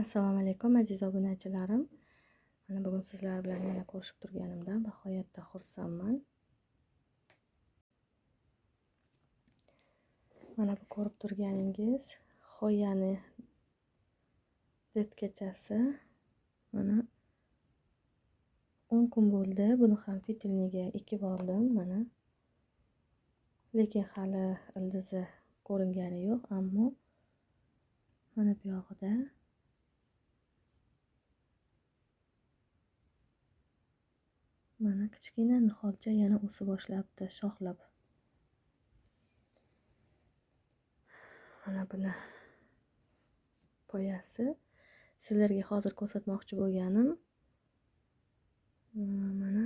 Assalomu alaykum aziz obunachilarim. Mana bugun sizlar bilan yana ko'rishib turganimdan nihoyatda xursandman. Mana bu ko'rib turganingiz Xoyani detkachasi. Mana 10 kun bo'ldi. Buni ham fitilniga ekib oldim mana. Lekin hali ildizi ko'ringani yo'q, ammo mana bu yog'ida mana kichkina niholcha yana o'sib boshlabdi, shoxlab. Mana buni poyasi. Sizlarga hozir ko'rsatmoqchi bo'lganim mana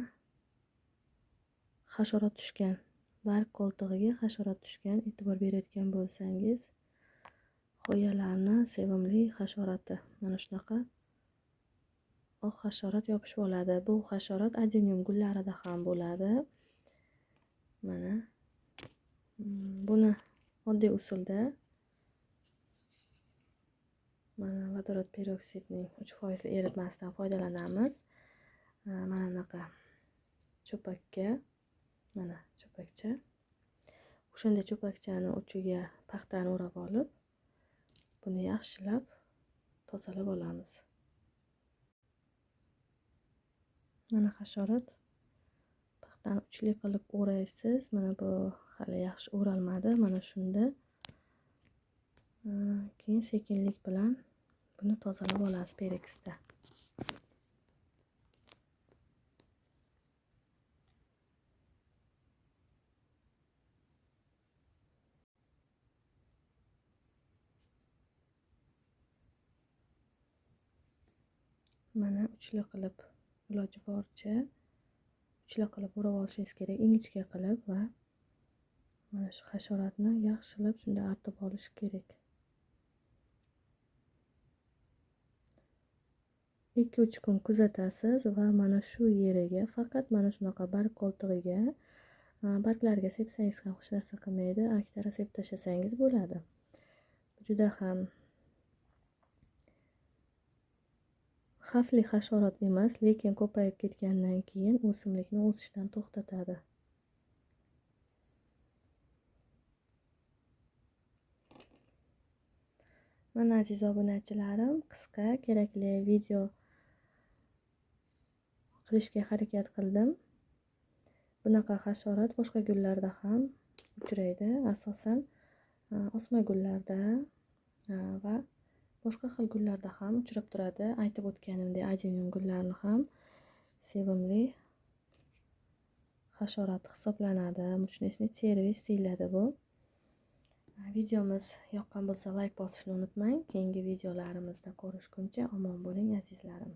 hasharot tushgan. Barg qo'ltig'iga hasharot tushgan. E'tibor berayotgan bo'lsangiz, xoyalarni sevimli hasharoti. Mana shunaqa oq hasharot yopishib oladi. Bu hasharot adenium gullarida ham bo'ladi. Mana buni oddiy usulda mana vodorod peroksidning 3% eritmasidan foydalanamiz. Mana bunaqa cho'pakka, mana cho'pakcha. O'shanda cho'pakchani uchiga paxtani o'rab olib, buni yaxshilab tozalab olamiz. Mana hasharot paxtani uchli qilib o'raysiz. Mana bu hali yaxshi o'ralmadi. Mana shunda keyin sekinlik bilan buni tozalab olasiz pereksda. Mana uchli qilib, iloji boricha uchli qilib o'rab olishingiz kerak, ingichka qilib va mana shu hasharotni yaxshilab shunda artib olish kerak. 2-3 kun kuzatasiz va mana shu yeriga, faqat mana shunaqa barg qo'ltig'iga, barglarga sepsangiz ham hech narsa qilmaydi, aktara sepib tashlasangiz bo'ladi. Juda ham xavfli hasharot emas, lekin ko'payib ketgandan keyin o'simlikni o'sishdan to'xtatadi. Mana aziz obunachilarim, qisqa kerakli video qilishga harakat qildim. Bunaqa hasharot boshqa gullarda ham uchraydi. Asosan o'sma gullarda va boshqa xil gullarda ham uchrab turadi. Aytib o'tganimdek, adenium gullarini ham sevimli hasharot hisoblanadi. Muchnesniy servis deyiladi bu. Videomiz yoqqan bo'lsa, like bosishni unutmang. Keyingi videolarimizda ko'rishguncha omon bo'ling azizlarim.